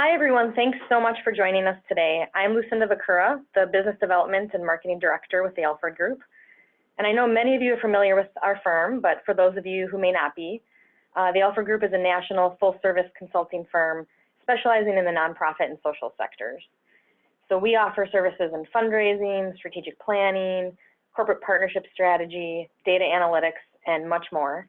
Hi, everyone. Thanks so much for joining us today. I'm Lucinda Vakura, the Business Development and Marketing Director with the Alford Group. And I know many of you are familiar with our firm, but for those of you who may not be, the Alford Group is a national full-service consulting firm specializing in the nonprofit and social sectors. So we offer services in fundraising, strategic planning, corporate partnership strategy, data analytics, and much more.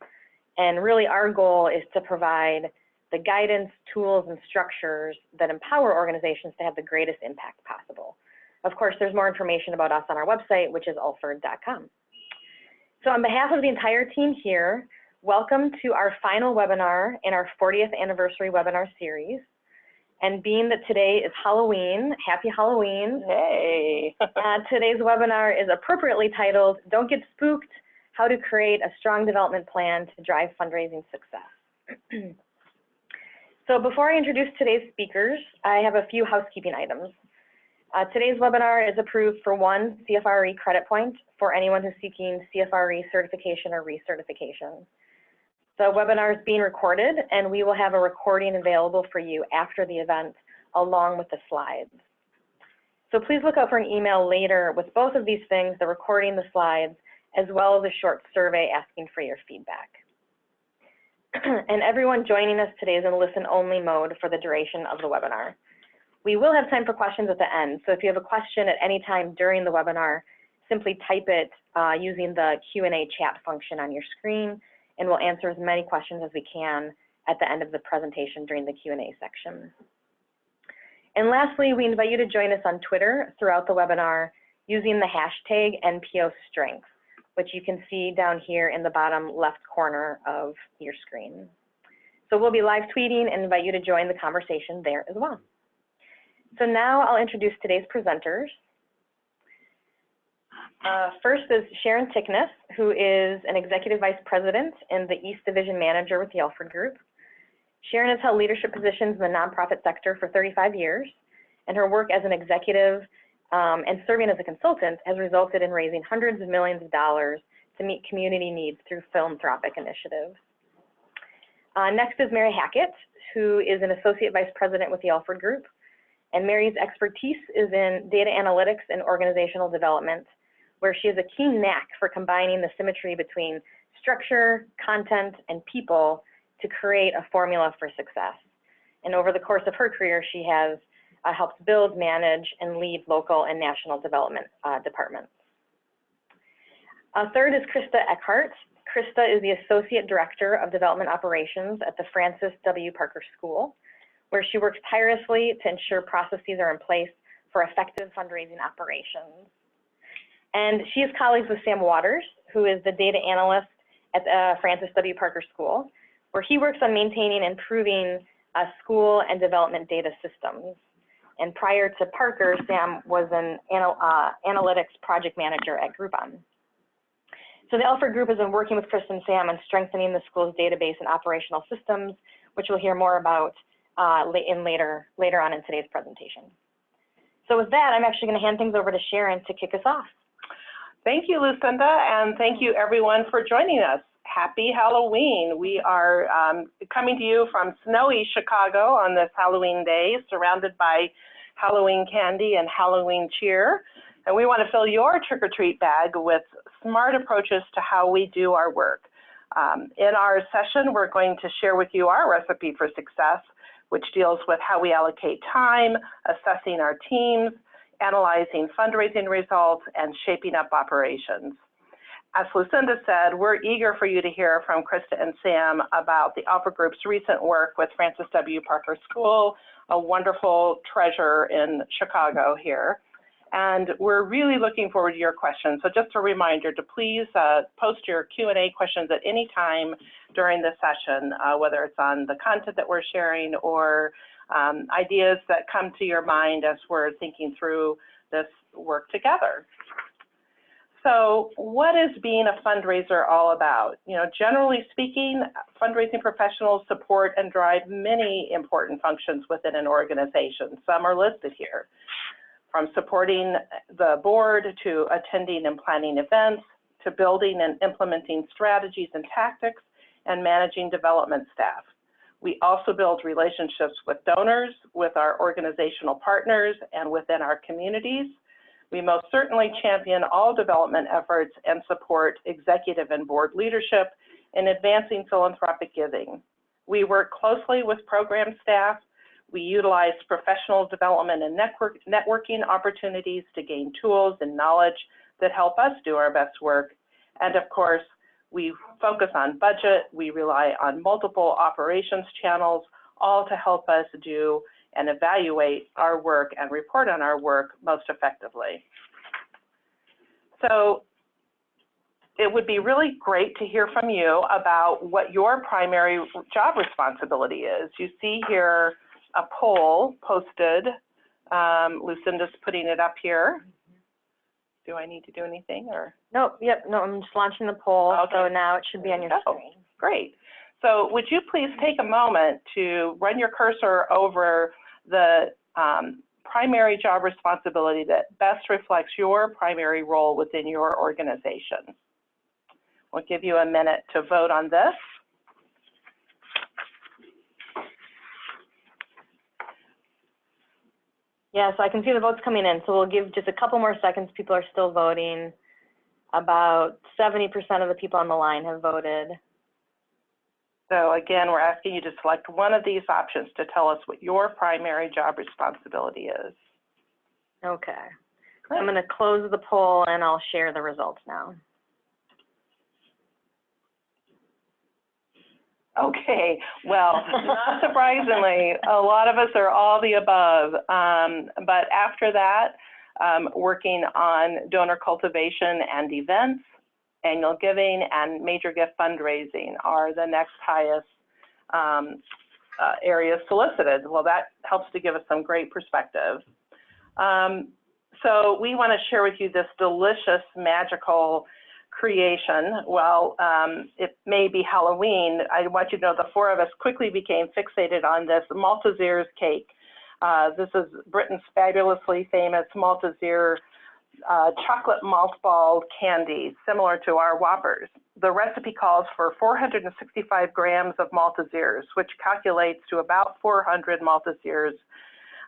And really our goal is to provide the guidance, tools, and structures that empower organizations to have the greatest impact possible. Of course, there's more information about us on our website, which is alford.com. So on behalf of the entire team here, welcome to our final webinar in our 40th anniversary webinar series. And being that today is Halloween, happy Halloween. Hey! Today's webinar is appropriately titled, Don't Get Spooked, How to Create a Strong Development Plan to Drive Fundraising Success. So before I introduce today's speakers, I have a few housekeeping items. Today's webinar is approved for 1 CFRE credit point for anyone who's seeking CFRE certification or recertification. The webinar is being recorded, and we will have a recording available for you after the event, along with the slides. So please look out for an email later with both of these things, the recording, the slides, as well as a short survey asking for your feedback. And everyone joining us today is in listen-only mode for the duration of the webinar. We will have time for questions at the end, so if you have a question at any time during the webinar, simply type it using the Q&A chat function on your screen, and we'll answer as many questions as we can at the end of the presentation during the Q&A section. And lastly, we invite you to join us on Twitter throughout the webinar using the hashtag NPOStrength, which you can see down here in the bottom left corner of your screen. So we'll be live tweeting and invite you to join the conversation there as well. So now I'll introduce today's presenters. First is Sharon Tickness, who is an Executive Vice President and the East Division Manager with the Alford Group. Sharon has held leadership positions in the nonprofit sector for 35 years, and her work as an executive and serving as a consultant has resulted in raising hundreds of millions of dollars to meet community needs through philanthropic initiatives. Next is Mary Hackett, who is an Associate Vice President with the Alford Group. And Mary's expertise is in data analytics and organizational development, where she has a keen knack for combining the symmetry between structure, content, and people to create a formula for success. And over the course of her career, she has helped build, manage, and lead local and national development departments. Third is Krista Eckhart. Krista is the Associate Director of Development Operations at the Francis W. Parker School, where she works tirelessly to ensure processes are in place for effective fundraising operations. And she is colleagues with Sam Waters, who is the data analyst at the Francis W. Parker School, where he works on maintaining and improving school and development data systems. And prior to Parker, Sam was an analytics project manager at Groupon. So the Alford Group has been working with Chris and Sam on strengthening the school's database and operational systems, which we'll hear more about later on in today's presentation. So with that, I'm actually going to hand things over to Sharon to kick us off. Thank you, Lucinda, and thank you everyone for joining us. Happy Halloween. We are coming to you from snowy Chicago on this Halloween day, surrounded by Halloween candy and Halloween cheer. And we want to fill your trick-or-treat bag with smart approaches to how we do our work. In our session, we're going to share with you our recipe for success, which deals with how we allocate time, assessing our teams, analyzing fundraising results, and shaping up operations. As Lucinda said, we're eager for you to hear from Krista and Sam about the Alford Group's recent work with Francis W. Parker School, a wonderful treasure in Chicago here. And we're really looking forward to your questions. So just a reminder to please post your Q&A questions at any time during the session, whether it's on the content that we're sharing or ideas that come to your mind as we're thinking through this work together. So what is being a fundraiser all about? You know, generally speaking, fundraising professionals support and drive many important functions within an organization. Some are listed here, from supporting the board to attending and planning events, to building and implementing strategies and tactics, and managing development staff. We also build relationships with donors, with our organizational partners, and within our communities. We most certainly champion all development efforts and support executive and board leadership in advancing philanthropic giving. We work closely with program staff. We utilize professional development and networking opportunities to gain tools and knowledge that help us do our best work. And of course, we focus on budget. We rely on multiple operations channels, all to help us do and evaluate our work and report on our work most effectively. So it would be really great to hear from you about what your primary job responsibility is. You see here a poll posted. Lucinda's putting it up here. Do I need to do anything or? Nope, yep, no, I'm just launching the poll, Okay. so now it should be on your screen. Great. So would you please take a moment to run your cursor over the primary job responsibility that best reflects your primary role within your organization? We'll give you a minute to vote on this. Yeah, so I can see the votes coming in, so we'll give just a couple more seconds. People are still voting. About 70% of the people on the line have voted. So again, we're asking you to select one of these options to tell us what your primary job responsibility is. Okay. Great. I'm going to close the poll and I'll share the results now. Okay, well, not surprisingly, a lot of us are all the above. But after that, working on donor cultivation and events, annual giving, and major gift fundraising are the next highest areas solicited. Well, that helps to give us some great perspective. So we want to share with you this delicious, magical creation. Well, it may be Halloween. I want you to know the four of us quickly became fixated on this Malteser's cake. This is Britain's fabulously famous Malteser chocolate malt ball candy, similar to our Whoppers. The recipe calls for 465 grams of Maltesers, which calculates to about 400 Maltesers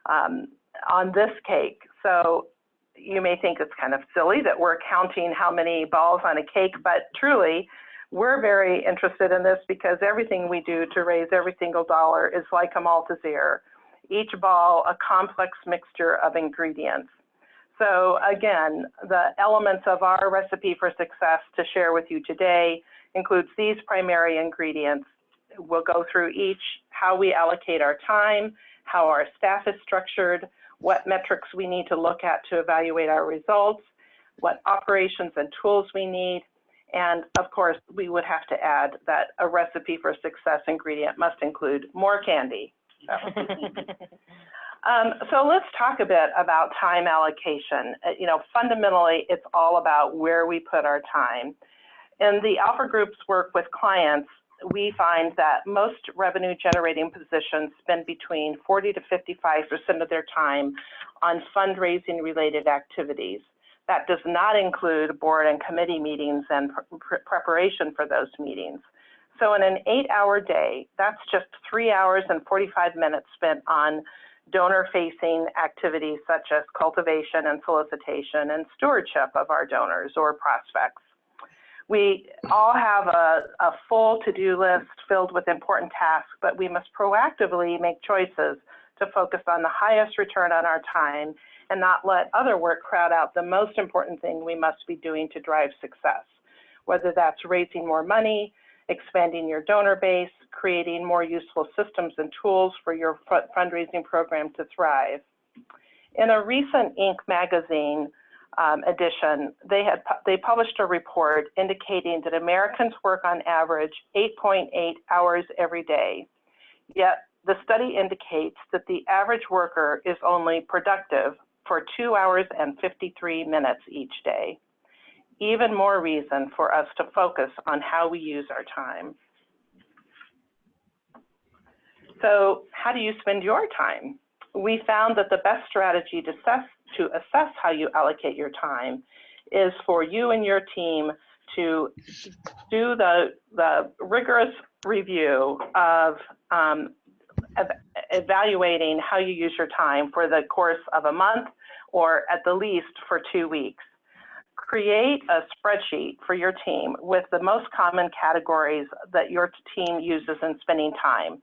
on this cake. So you may think it's kind of silly that we're counting how many balls on a cake, but truly, we're very interested in this because everything we do to raise every single dollar is like a Malteser. Each ball, a complex mixture of ingredients. So again, the elements of our recipe for success to share with you today includes these primary ingredients. We'll go through each, how we allocate our time, how our staff is structured, what metrics we need to look at to evaluate our results, what operations and tools we need, and of course, we would have to add that a recipe for success ingredient must include more candy. So let's talk a bit about time allocation. You know, fundamentally, it's all about where we put our time. In the Alpha Group's work with clients, we find that most revenue generating positions spend between 40 to 55% of their time on fundraising related activities. That does not include board and committee meetings and preparation for those meetings. So in an 8-hour day, that's just 3 hours and 45 minutes spent on donor-facing activities such as cultivation and solicitation and stewardship of our donors or prospects. We all have a full to-do list filled with important tasks, but we must proactively make choices to focus on the highest return on our time and not let other work crowd out the most important thing we must be doing to drive success, whether that's raising more money, expanding your donor base, creating more useful systems and tools for your fundraising program to thrive. In a recent Inc. magazine edition, they published a report indicating that Americans work on average 8.8 hours every day. Yet the study indicates that the average worker is only productive for 2 hours and 53 minutes each day. Even more reason for us to focus on how we use our time. So how do you spend your time? We found that the best strategy to assess how you allocate your time is for you and your team to do the rigorous review of evaluating how you use your time for the course of a month or at the least for 2 weeks. Create a spreadsheet for your team with the most common categories that your team uses in spending time.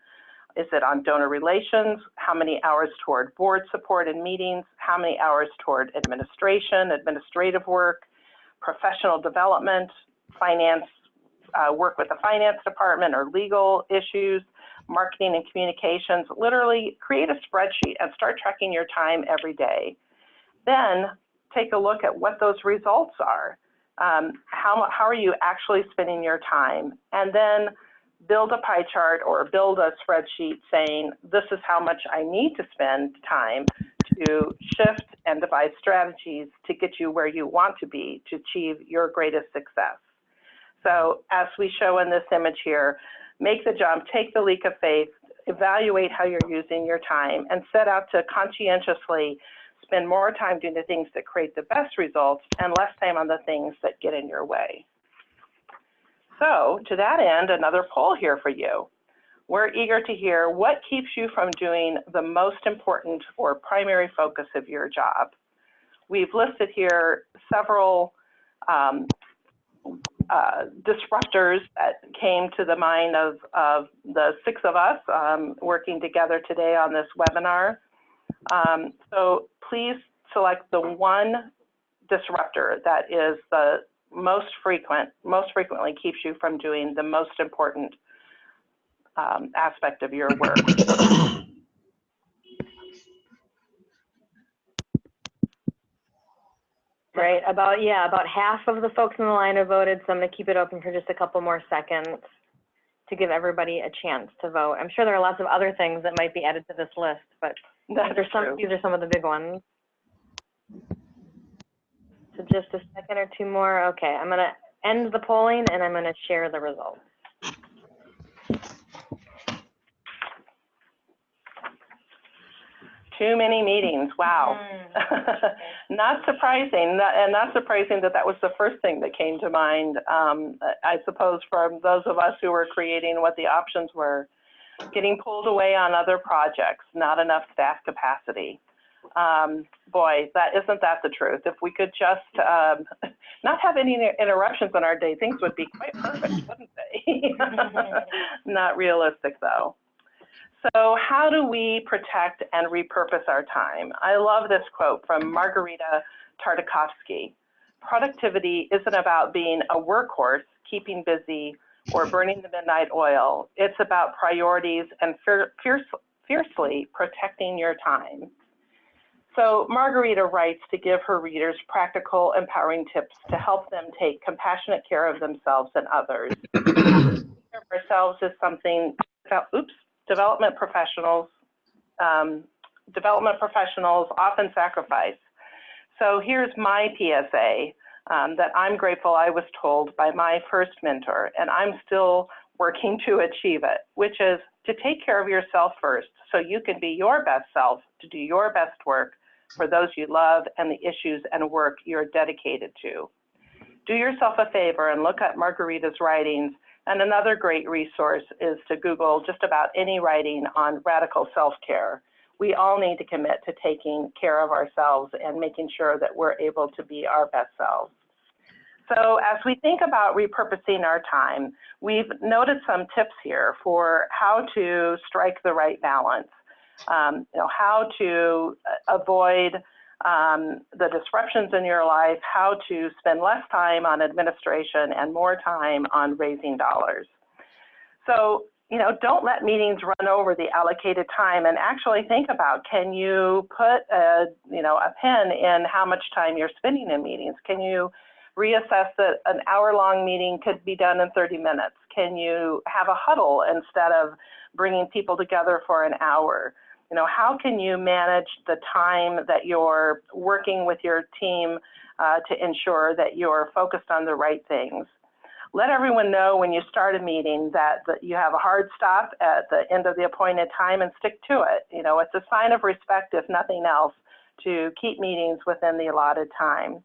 Is it on donor relations? How many hours toward board support and meetings? How many hours toward administration, administrative work, professional development, finance, work with the finance department or legal issues, marketing and communications? Literally create a spreadsheet and start tracking your time every day. Then take a look at what those results are. How are you actually spending your time? And then build a pie chart or build a spreadsheet saying, this is how much I need to spend time to shift and devise strategies to get you where you want to be to achieve your greatest success. So as we show in this image here, make the jump, take the leap of faith, evaluate how you're using your time, and set out to conscientiously spend more time doing the things that create the best results and less time on the things that get in your way. So to that end, another poll here for you. We're eager to hear what keeps you from doing the most important or primary focus of your job. We've listed here several disruptors that came to the mind of the 6 of us working together today on this webinar. So please select the one disruptor that is the most frequently keeps you from doing the most important aspect of your work. Right, about half of the folks in the line have voted, so I'm going to keep it open for just a couple more seconds to give everybody a chance to vote. I'm sure there are lots of other things that might be added to this list, but these are some of the big ones. So just a second or two more. Okay, I'm going to end the polling and I'm going to share the results. Too many meetings, wow. Not surprising, and not surprising that that was the first thing that came to mind. I suppose from those of us who were creating what the options were, getting pulled away on other projects, not enough staff capacity. Boy, isn't that the truth? If we could just not have any interruptions in our day, things would be quite perfect, wouldn't they? Not realistic though. So how do we protect and repurpose our time? I love this quote from Margarita Tartakovsky. Productivity isn't about being a workhorse, keeping busy, or burning the midnight oil. It's about priorities and fiercely protecting your time. So Margarita writes to give her readers practical, empowering tips to help them take compassionate care of themselves and others. Care of ourselves is something about, development professionals often sacrifice. So here's my PSA that I'm grateful I was told by my first mentor, and I'm still working to achieve it, which is to take care of yourself first so you can be your best self, to do your best work for those you love and the issues and work you're dedicated to. Do yourself a favor and look at Margarita's writings. And another great resource is to Google just about any writing on radical self-care. We all need to commit to taking care of ourselves and making sure that we're able to be our best selves. So as we think about repurposing our time, we've noted some tips here for how to strike the right balance, how to avoid the disruptions in your life, how to spend less time on administration and more time on raising dollars. So, don't let meetings run over the allocated time, and actually think about, can you put a pin in how much time you're spending in meetings? Can you reassess that an hour-long meeting could be done in 30 minutes? Can you have a huddle instead of bringing people together for an hour? How can you manage the time that you're working with your team to ensure that you're focused on the right things? Let everyone know when you start a meeting that you have a hard stop at the end of the appointed time and stick to it. It's a sign of respect, if nothing else, to keep meetings within the allotted time.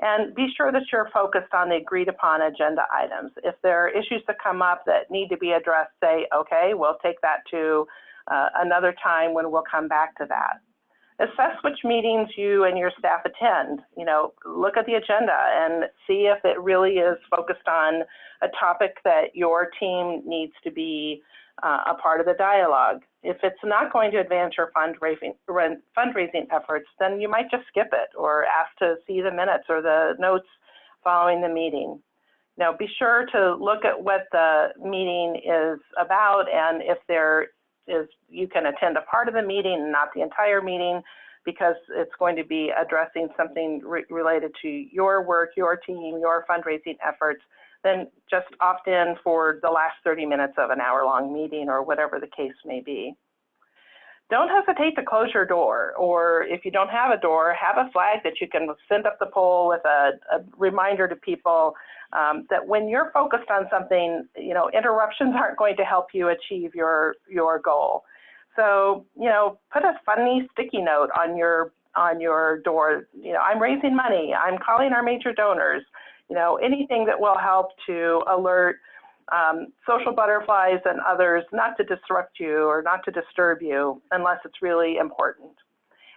And be sure that you're focused on the agreed upon agenda items. If there are issues that come up that need to be addressed, say, okay, we'll take that to another time when we'll come back to that. Assess which meetings you and your staff attend. You know, look at the agenda and see if it really is focused on a topic that your team needs to be a part of the dialogue. If it's not going to advance your fundraising efforts, then you might just skip it or ask to see the minutes or the notes following the meeting. Now, be sure to look at what the meeting is about, and if there is, you can attend a part of the meeting and not the entire meeting, because it's going to be addressing something related to your work, your team, your fundraising efforts. Then just opt in for the last 30 minutes of an hour-long meeting or whatever the case may be. Don't hesitate to close your door, or if you don't have a door, have a flag that you can send up the pole with a reminder to people that when you're focused on something, you know, interruptions aren't going to help you achieve your goal. So, you know, put a funny sticky note on your door. You know, I'm raising money, I'm calling our major donors. You know, anything that will help to alert social butterflies and others not to disrupt you or not to disturb you unless it's really important.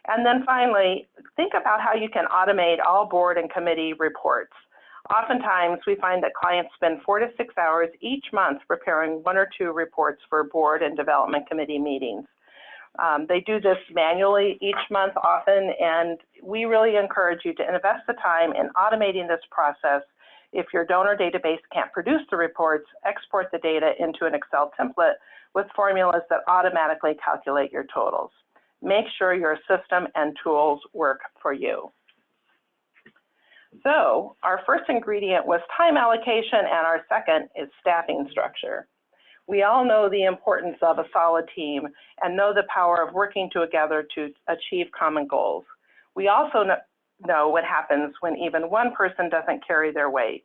And then finally, think about how you can automate all board and committee reports. Oftentimes, we find that clients spend 4 to 6 hours each month preparing 1 or 2 reports for board and development committee meetings. They do this manually each month often, and we really encourage you to invest the time in automating this process. If your donor database can't produce the reports, export the data into an Excel template with formulas that automatically calculate your totals. Make sure your system and tools work for you. So our first ingredient was time allocation, and our second is staffing structure. We all know the importance of a solid team and know the power of working together to achieve common goals. We also know what happens when even one person doesn't carry their weight.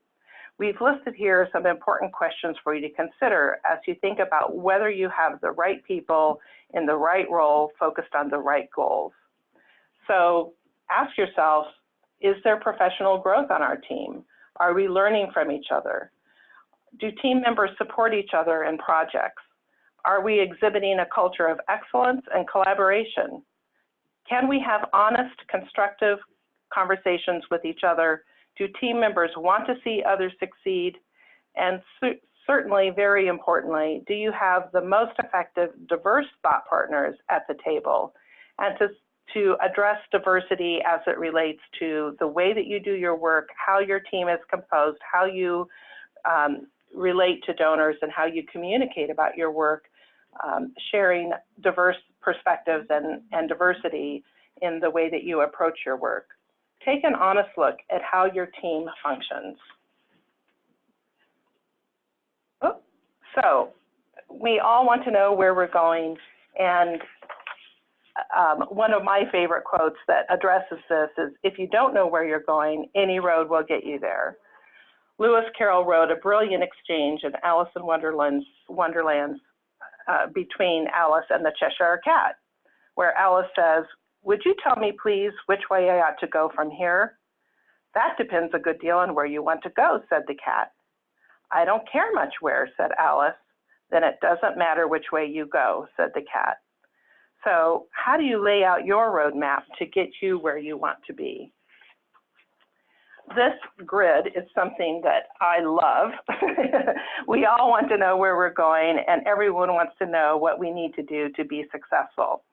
We've listed here some important questions for you to consider as you think about whether you have the right people in the right role focused on the right goals. So ask yourself, is there professional growth on our team? Are we learning from each other? Do team members support each other in projects? Are we exhibiting a culture of excellence and collaboration? Can we have honest, constructive conversations with each other? Do team members want to see others succeed? And certainly, very importantly, do you have the most effective, diverse thought partners at the table? And to address diversity as it relates to the way that you do your work, how your team is composed, how you relate to donors, and how you communicate about your work, sharing diverse perspectives and diversity in the way that you approach your work. Take an honest look at how your team functions. So we all want to know where we're going, and one of my favorite quotes that addresses this is, if you don't know where you're going, any road will get you there. Lewis Carroll wrote a brilliant exchange in Alice in Wonderland between Alice and the Cheshire Cat, where Alice says, "Would you tell me, please, which way I ought to go from here?" "That depends a good deal on where you want to go," said the cat. "I don't care much where," said Alice. "Then it doesn't matter which way you go," said the cat. So how do you lay out your roadmap to get you where you want to be? This grid is something that I love. We all want to know where we're going, and everyone wants to know what we need to do to be successful.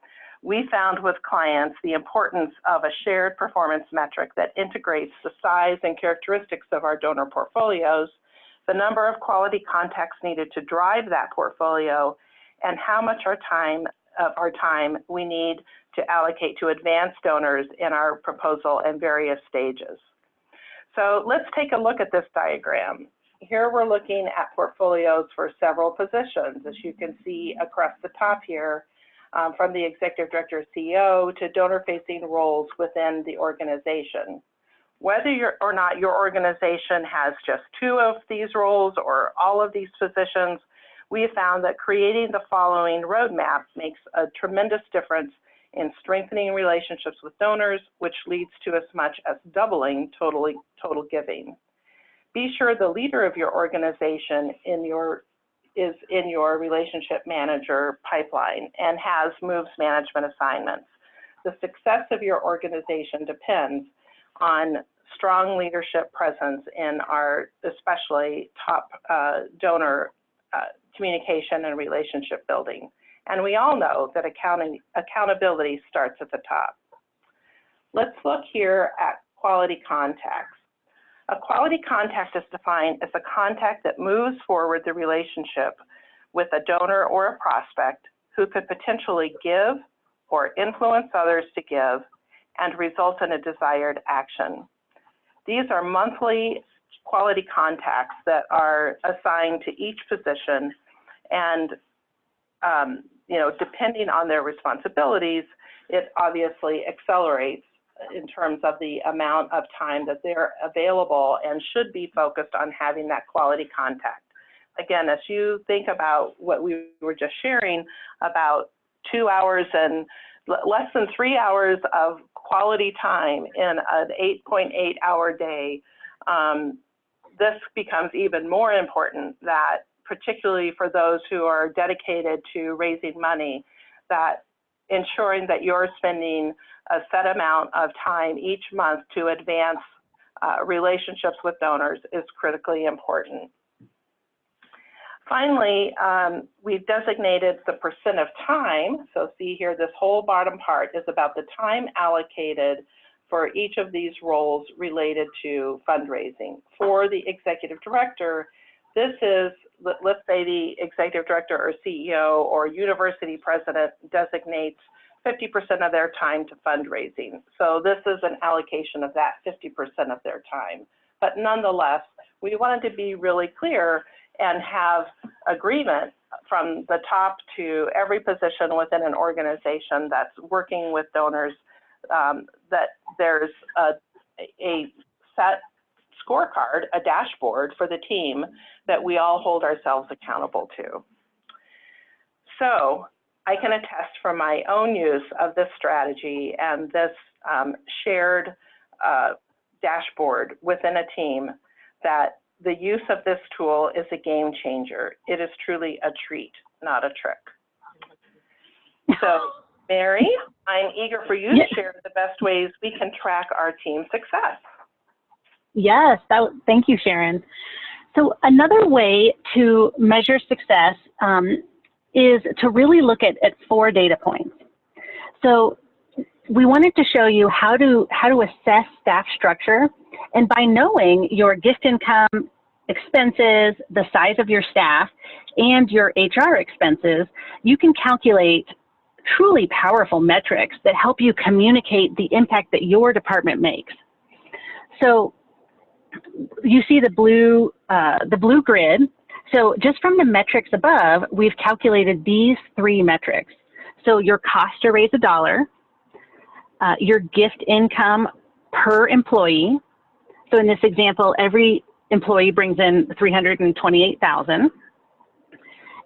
We found with clients the importance of a shared performance metric that integrates the size and characteristics of our donor portfolios, the number of quality contacts needed to drive that portfolio, and how much of our time we need to allocate to advance donors in our proposal in various stages. So let's take a look at this diagram. Here we're looking at portfolios for several positions, as you can see across the top here, from the executive director, CEO, to donor-facing roles within the organization. Whether or not your organization has just 2 of these roles or all of these positions, we have found that creating the following roadmap makes a tremendous difference in strengthening relationships with donors, which leads to as much as doubling total giving. Be sure the leader of your organization is in your relationship manager pipeline and has moves management assignments. The success of your organization depends on strong leadership presence in our especially top donor communication and relationship building. And we all know that accountability starts at the top. Let's look here at quality contacts. A quality contact is defined as a contact that moves forward the relationship with a donor or a prospect who could potentially give or influence others to give and result in a desired action. These are monthly quality contacts that are assigned to each position, and depending on their responsibilities, it obviously accelerates in terms of the amount of time that they're available and should be focused on having that quality contact. Again, as you think about what we were just sharing about 2 hours and less than 3 hours of quality time in an 8.8-hour day, this becomes even more important, that particularly for those who are dedicated to raising money, that ensuring that you're spending a set amount of time each month to advance relationships with donors is critically important. Finally, we've designated the percent of time. So see here, this whole bottom part is about the time allocated for each of these roles related to fundraising. For the executive director, this is, let's say the executive director or CEO or university president designates 50% of their time to fundraising. So this is an allocation of that 50% of their time. But nonetheless, we wanted to be really clear and have agreement from the top to every position within an organization that's working with donors, that there's a set scorecard, a dashboard for the team that we all hold ourselves accountable to. So I can attest from my own use of this strategy and this shared dashboard within a team that the use of this tool is a game changer. It is truly a treat, not a trick. So, Mary, I'm eager for you to share the best ways we can track our team's success. Yes, thank you, Sharon. So another way to measure success is to really look at 4 data points. So we wanted to show you how to assess staff structure, and by knowing your gift income, expenses, the size of your staff, and your HR expenses, you can calculate truly powerful metrics that help you communicate the impact that your department makes. So you see the blue grid. So just from the metrics above, we've calculated these 3 metrics. So your cost to raise $1, your gift income per employee. So in this example, every employee brings in $328,000.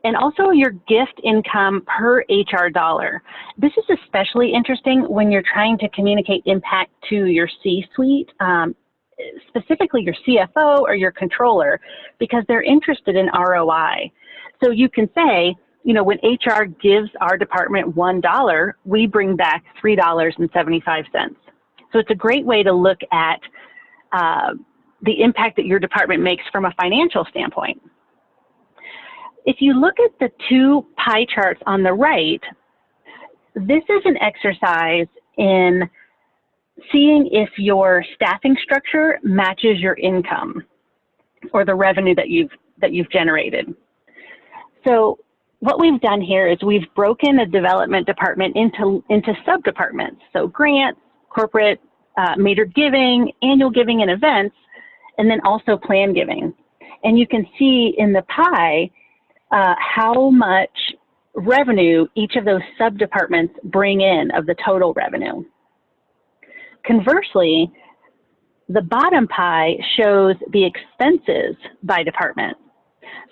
And also your gift income per HR dollar. This is especially interesting when you're trying to communicate impact to your C-suite, specifically your CFO or your controller, because they're interested in ROI. So you can say, you know, when HR gives our department $1, we bring back $3.75. So it's a great way to look at the impact that your department makes from a financial standpoint. If you look at the 2 pie charts on the right, this is an exercise in seeing if your staffing structure matches your income or the revenue that you've generated. So what we've done here is we've broken a development department into sub-departments. So grants, corporate, metered giving, annual giving and events, and then also plan giving. And you can see in the pie how much revenue each of those sub-departments bring in of the total revenue. Conversely, the bottom pie shows the expenses by department.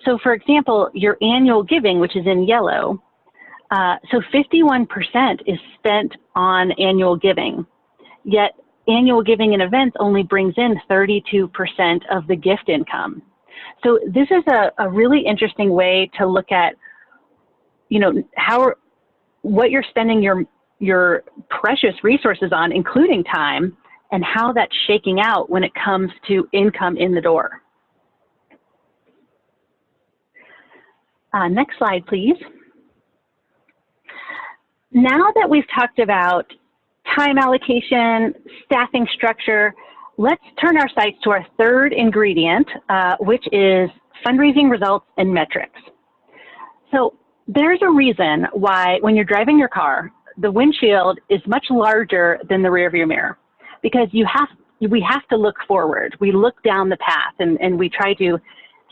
So for example, your annual giving, which is in yellow, So 51% is spent on annual giving, yet annual giving in events only brings in 32% of the gift income. So this is a really interesting way to look at, you know, what you're spending your precious resources on, including time, and how that's shaking out when it comes to income in the door. Next slide, please. Now that we've talked about time allocation, staffing structure, let's turn our sights to our third ingredient, which is fundraising results and metrics. So there's a reason why when you're driving your car, the windshield is much larger than the rearview mirror, because we have to look forward. We look down the path and we try to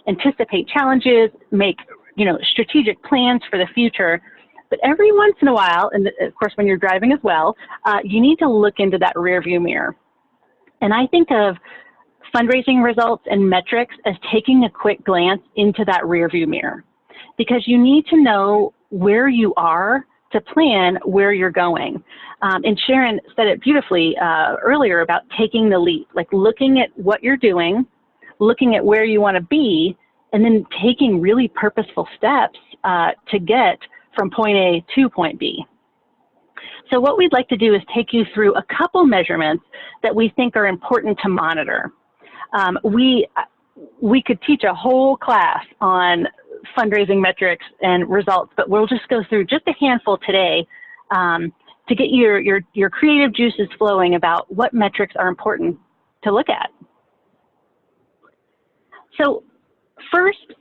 anticipate challenges, make, you know, strategic plans for the future. But every once in a while, and of course when you're driving as well, you need to look into that rearview mirror. And I think of fundraising results and metrics as taking a quick glance into that rearview mirror, because you need to know where you are to plan where you're going. And Sharon said it beautifully earlier about taking the leap, like looking at what you're doing, looking at where you want to be, and then taking really purposeful steps to get from point A to point B. So what we'd like to do is take you through a couple measurements that we think are important to monitor. We could teach a whole class on fundraising metrics and results, but we'll just go through just a handful today to get your creative juices flowing about what metrics are important to look at. So first,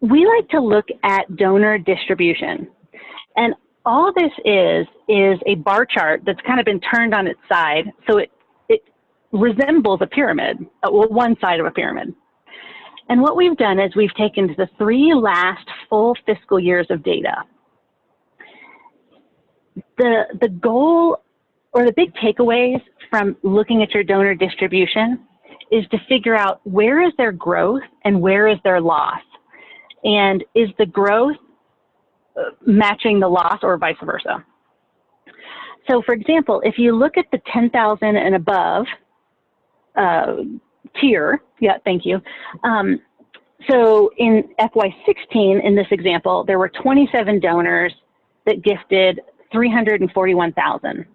we like to look at donor distribution. And all this is a bar chart that's kind of been turned on its side, so it resembles a pyramid, well, one side of a pyramid. And what we've done is we've taken the 3 last full fiscal years of data. The goal, or the big takeaways from looking at your donor distribution, is to figure out where is their growth and where is their loss. And is the growth matching the loss or vice versa? So for example, if you look at the 10,000 and above tier, yeah, thank you. So in FY16, in this example, there were 27 donors that gifted 341,000.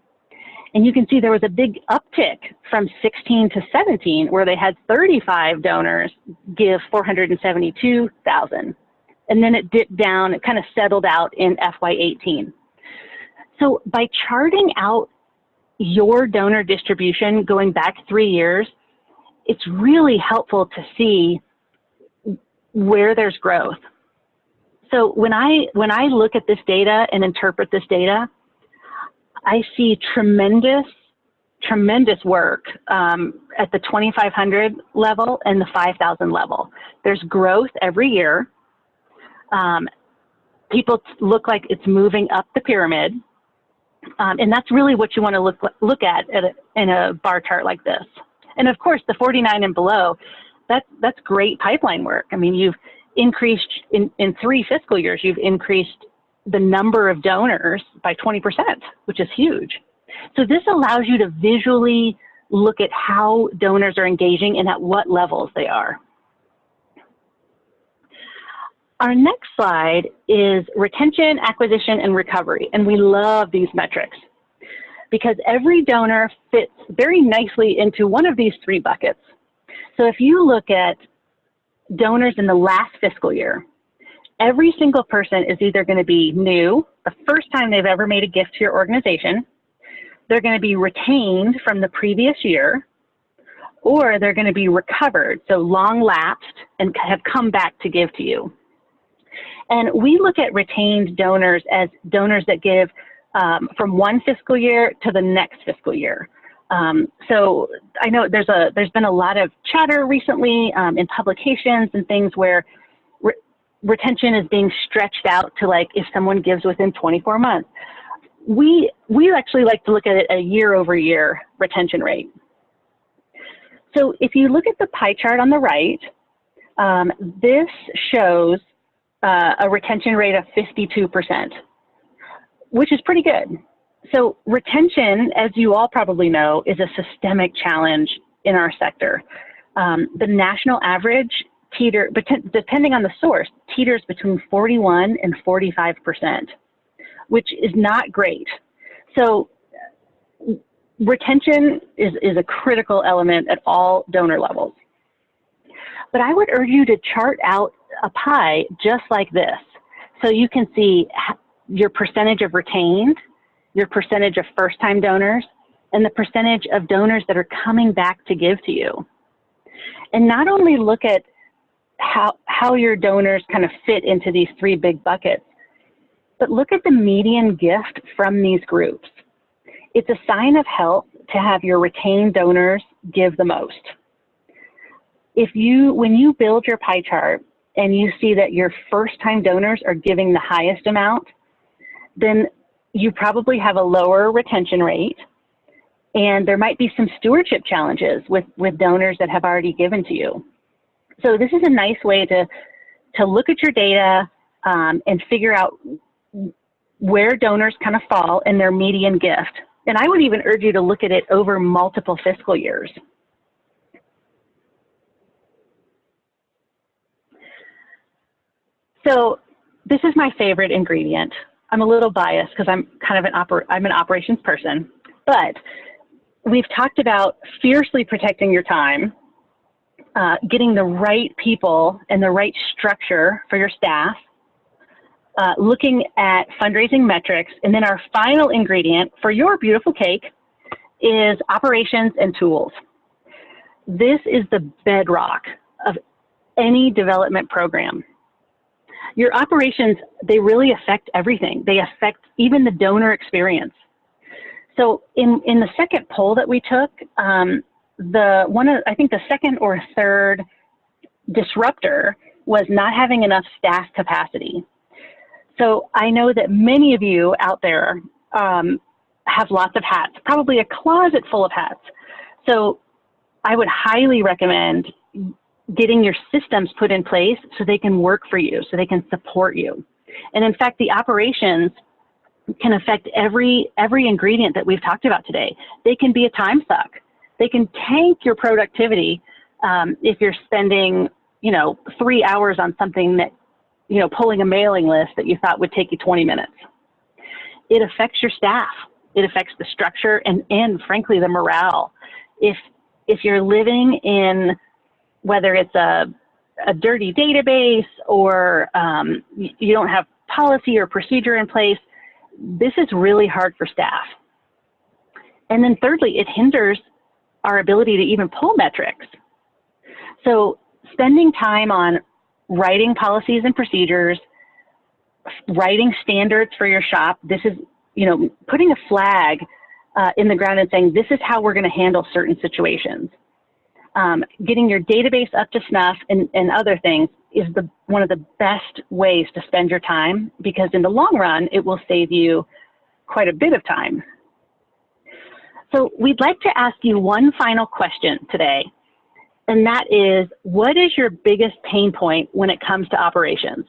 And you can see there was a big uptick from 16 to 17, where they had 35 donors give 472,000. And then it dipped down, it kind of settled out in FY18. So by charting out your donor distribution going back 3 years, it's really helpful to see where there's growth. So when I look at this data and interpret this data, I see tremendous work at the 2,500 level and the 5,000 level. There's growth every year. People look like it's moving up the pyramid, and that's really what you want to look at in a bar chart like this. And of course, the 49 and below, that's great pipeline work. I mean, you've increased in 3 fiscal years, you've increased the number of donors by 20%, which is huge. So this allows you to visually look at how donors are engaging and at what levels they are. Our next slide is retention, acquisition, and recovery. And we love these metrics because every donor fits very nicely into one of these 3 buckets. So if you look at donors in the last fiscal year, every single person is either going to be new, the first time they've ever made a gift to your organization, they're going to be retained from the previous year, or they're going to be recovered, so long lapsed and have come back to give to you. And we look at retained donors as donors that give from one fiscal year to the next fiscal year. So I know there's been a lot of chatter recently in publications and things where retention is being stretched out to, like, if someone gives within 24 months. We actually like to look at it a year-over-year retention rate. So if you look at the pie chart on the right, this shows a retention rate of 52%. which is pretty good. So retention, as you all probably know, is a systemic challenge in our sector. The national average depending on the source, teeters between 41 and 45%, which is not great. So retention is a critical element at all donor levels. But I would urge you to chart out a pie just like this. So you can see your percentage of retained, your percentage of first-time donors, and the percentage of donors that are coming back to give to you. And not only look at how your donors kind of fit into these three big buckets, but look at the median gift from these groups. It's a sign of health to have your retained donors give the most. When you build your pie chart and you see that your first-time donors are giving the highest amount, then you probably have a lower retention rate, and there might be some stewardship challenges with donors that have already given to you. So this is a nice way to look at your data and figure out where donors kind of fall in their median gift. And I would even urge you to look at it over multiple fiscal years. So this is my favorite ingredient. I'm a little biased because I'm kind of an operations person, but we've talked about fiercely protecting your time, getting the right people and the right structure for your staff, looking at fundraising metrics, and then our final ingredient for your beautiful cake is operations and tools. This is the bedrock of any development program. Your operations, they really affect everything. They affect even the donor experience. So in the second poll that we took, I think the second or third disruptor was not having enough staff capacity. So I know that many of you out there have lots of hats, probably a closet full of hats. So I would highly recommend getting your systems put in place so they can work for you, so they can support you. And in fact, the operations can affect every ingredient that we've talked about today. They can be a time suck. They can tank your productivity if you're spending, 3 hours on something that, pulling a mailing list that you thought would take you 20 minutes. It affects your staff. It affects the structure and frankly, the morale. If you're living in, whether it's a dirty database or you don't have policy or procedure in place, this is really hard for staff. And then thirdly, it hinders our ability to even pull metrics. So spending time on writing policies and procedures, writing standards for your shop, this is, putting a flag in the ground and saying, this is how we're going to handle certain situations. Getting your database up to snuff and other things is one of the best ways to spend your time, because in the long run, it will save you quite a bit of time. So we'd like to ask you one final question today, and that is, what is your biggest pain point when it comes to operations?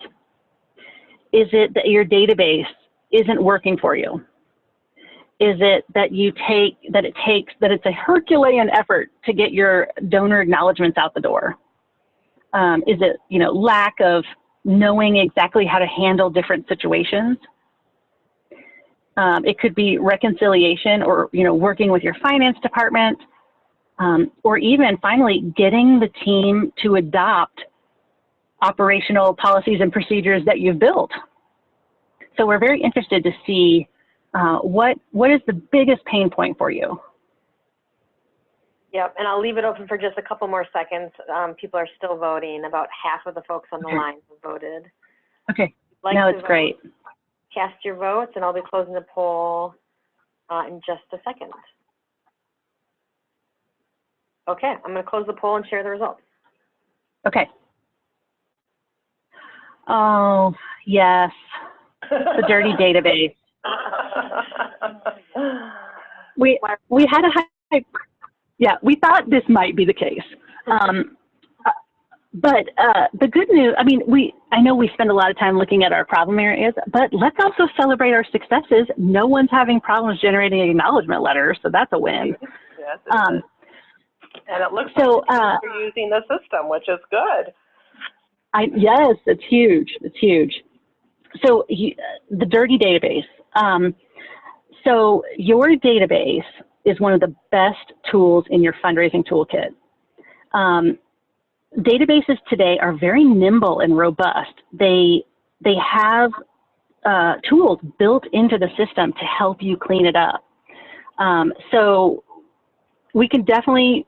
Is it that your database isn't working for you? Is it that it's a Herculean effort to get your donor acknowledgements out the door? Is it, lack of knowing exactly how to handle different situations? It could be reconciliation or, working with your finance department, or even finally getting the team to adopt operational policies and procedures that you've built. So we're very interested to see what is the biggest pain point for you? Yep, and I'll leave it open for just a couple more seconds. People are still voting. About half of the folks on the line have voted. Okay, no, it's great. Cast your votes, and I'll be closing the poll in just a second. Okay, I'm going to close the poll and share the results. Okay. Oh, yes, the dirty database. We had a high, yeah, we thought this might be the case. But the good news, I mean, I know we spend a lot of time looking at our problem areas, but let's also celebrate our successes. No one's having problems generating acknowledgement letters, so that's a win. Yes, it is. And it looks like you're using the system, which is good. Yes, it's huge. It's huge. So the dirty database. So your database is one of the best tools in your fundraising toolkit. Databases today are very nimble and robust. They have tools built into the system to help you clean it up. So we can definitely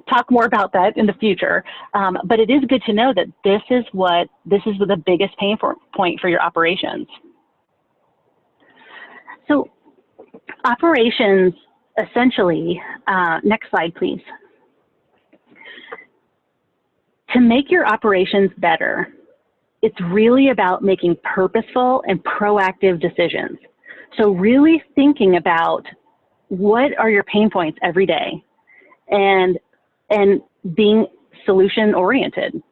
talk more about that in the future, but it is good to know that this is the biggest pain point for your operations. So operations, essentially, next slide, please. To make your operations better, it's really about making purposeful and proactive decisions. So really thinking about what are your pain points every day and being solution oriented.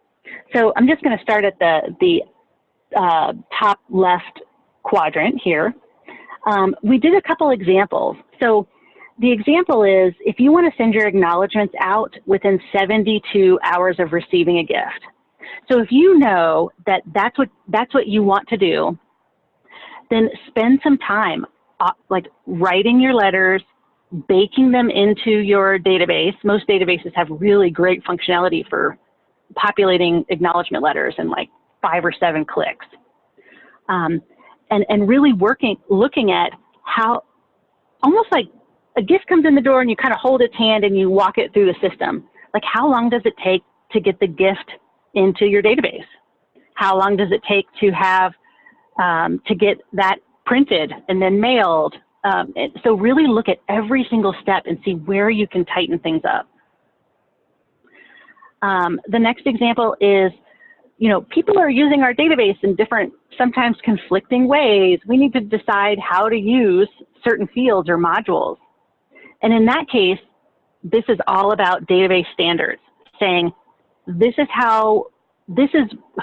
So I'm just going to start at the top left quadrant here. We did a couple examples. So the example is if you want to send your acknowledgements out within 72 hours of receiving a gift. So if you know that that's what you want to do, then spend some time like writing your letters, baking them into your database. Most databases have really great functionality for populating acknowledgement letters in like 5 or 7 clicks. And really looking at how, almost like a gift comes in the door and you kind of hold its hand and you walk it through the system. Like how long does it take to get the gift into your database? How long does it take to have, to get that printed and then mailed? So really look at every single step and see where you can tighten things up. The next example is, people are using our database in different, sometimes conflicting ways. We need to decide how to use certain fields or modules. And in that case, this is all about database standards, saying this is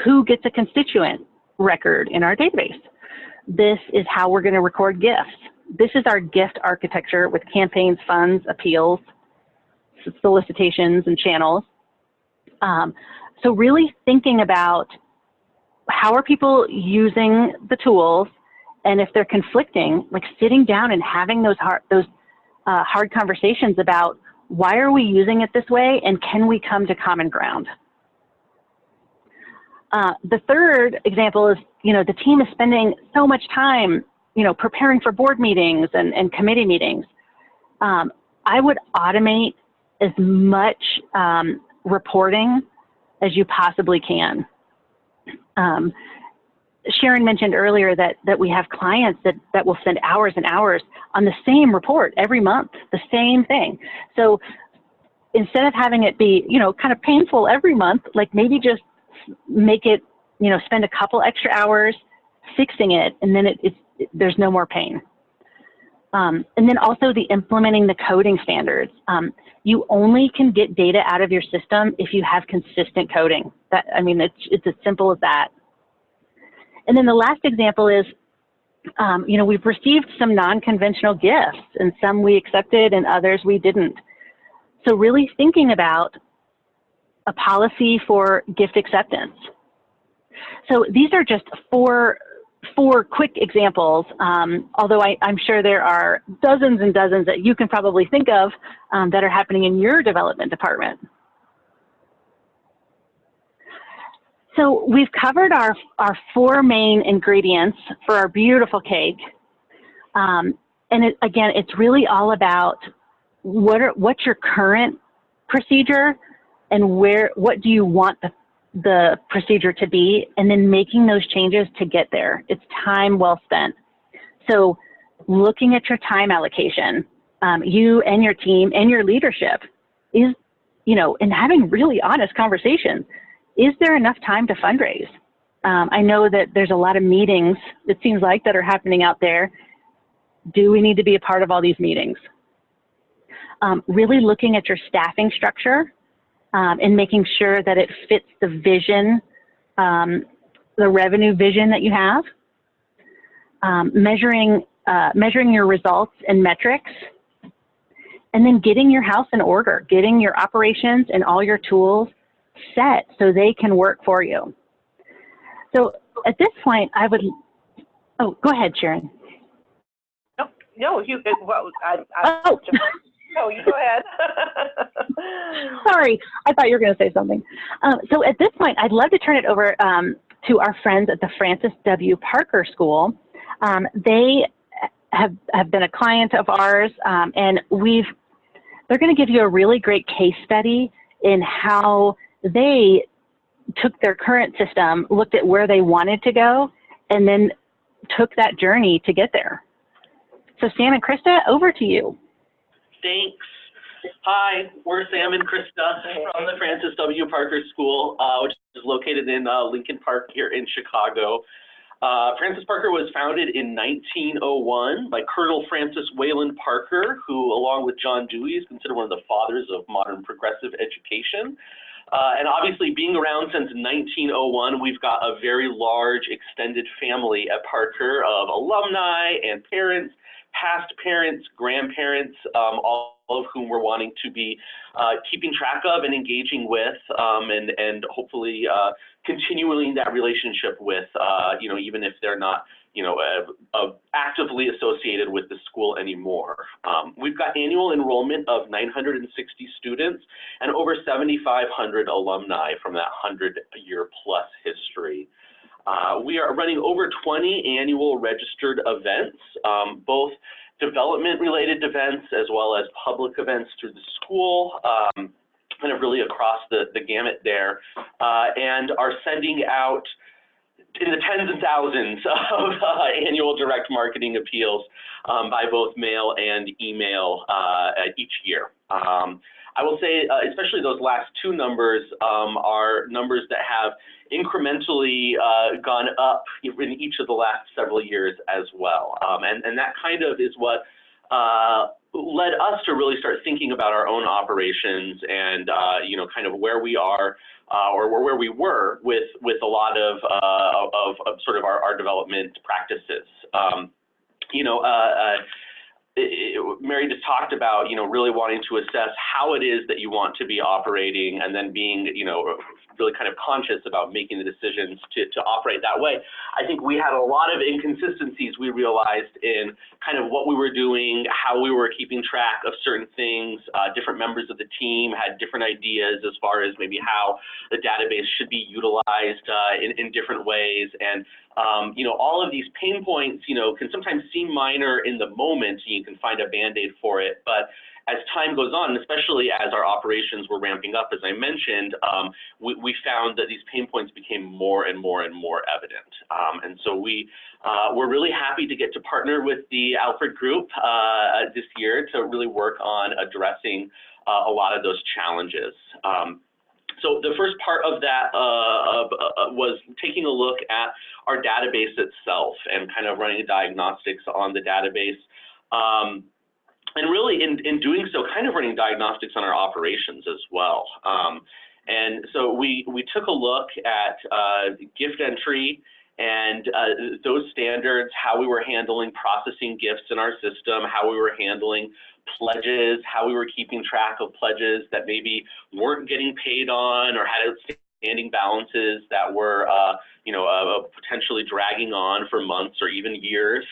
who gets a constituent record in our database. This is how we're going to record gifts. This is our gift architecture with campaigns, funds, appeals, solicitations, and channels. So really thinking about how are people using the tools, and if they're conflicting, like sitting down and having those hard conversations about why are we using it this way, and can we come to common ground? The third example is, the team is spending so much time, preparing for board meetings and committee meetings. I would automate as much reporting as you possibly can. Sharon mentioned earlier that we have clients that will spend hours and hours on the same report every month, the same thing. So instead of having it be, kind of painful every month, like maybe just make it, spend a couple extra hours fixing it, and then there's no more pain. And then also the implementing the coding standards. You only can get data out of your system if you have consistent coding. It's as simple as that. And then the last example is, we've received some non-conventional gifts, and some we accepted and others we didn't. So really thinking about a policy for gift acceptance. So these are just four quick examples, although I'm sure there are dozens and dozens that you can probably think of that are happening in your development department. So we've covered our 4 main ingredients for our beautiful cake. And again, it's really all about what's your current procedure and what do you want the procedure to be, and then making those changes to get there. It's time well spent. So looking at your time allocation, you and your team and your leadership is, and having really honest conversations. Is there enough time to fundraise? I know that there's a lot of meetings, it seems like, that are happening out there. Do we need to be a part of all these meetings? Really looking at your staffing structure. and making sure that it fits the vision, the revenue vision that you have, measuring your results and metrics, and then getting your house in order, getting your operations and all your tools set so they can work for you. So at this point, I would, oh, go ahead, Sharon. No, you, well, Oh. No, you go ahead. Sorry, I thought you were going to say something. So at this point, I'd love to turn it over to our friends at the Francis W. Parker School. They have been a client of ours, and they're going to give you a really great case study in how they took their current system, looked at where they wanted to go, and then took that journey to get there. So Sam and Krista, over to you. Thanks. Hi, we're Sam and Krista from the Francis W. Parker School, which is located in Lincoln Park here in Chicago. Francis Parker was founded in 1901 by Colonel Francis Wayland Parker, who, along with John Dewey, is considered one of the fathers of modern progressive education. And obviously, being around since 1901, we've got a very large extended family at Parker of alumni and parents, past parents, grandparents, all of whom we're wanting to be keeping track of and engaging with, and hopefully continuing that relationship with, you know, even if they're not, you know, actively associated with the school anymore. We've got annual enrollment of 960 students and over 7,500 alumni from that 100-year plus history. We are running over 20 annual registered events, both development-related events as well as public events through the school, kind of really across the gamut there, and are sending out in the tens and thousands of annual direct marketing appeals by both mail and email each year. I will say, especially those last two numbers are numbers that have incrementally gone up in each of the last several years as well. And that kind of is what led us to really start thinking about our own operations and, you know, kind of where we are or where we were with a lot of sort of our development practices. You know, Mary just talked about, you know, really wanting to assess how it is that you want to be operating and then being, you know, really kind of conscious about making the decisions to operate that way. I think we had a lot of inconsistencies we realized in kind of what we were doing, how we were keeping track of certain things. Different members of the team had different ideas as far as maybe how the database should be utilized in different ways. And you know, all of these pain points, you know, can sometimes seem minor in the moment, and you can find a Band-Aid for it. But as time goes on, especially as our operations were ramping up, as I mentioned, we found that these pain points became more and more and more evident. And so we're really happy to get to partner with the Alfred Group this year to really work on addressing a lot of those challenges. So the first part of that was taking a look at our database itself and kind of running diagnostics on the database. And really in doing so, kind of running diagnostics on our operations as well. And so we took a look at gift entry and those standards, how we were handling processing gifts in our system, how we were handling pledges, how we were keeping track of pledges that maybe weren't getting paid on or had outstanding balances that were, you know, potentially dragging on for months or even years.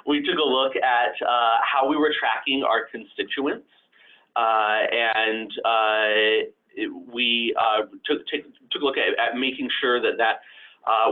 We took a look at how we were tracking our constituents, and we took a look at making sure that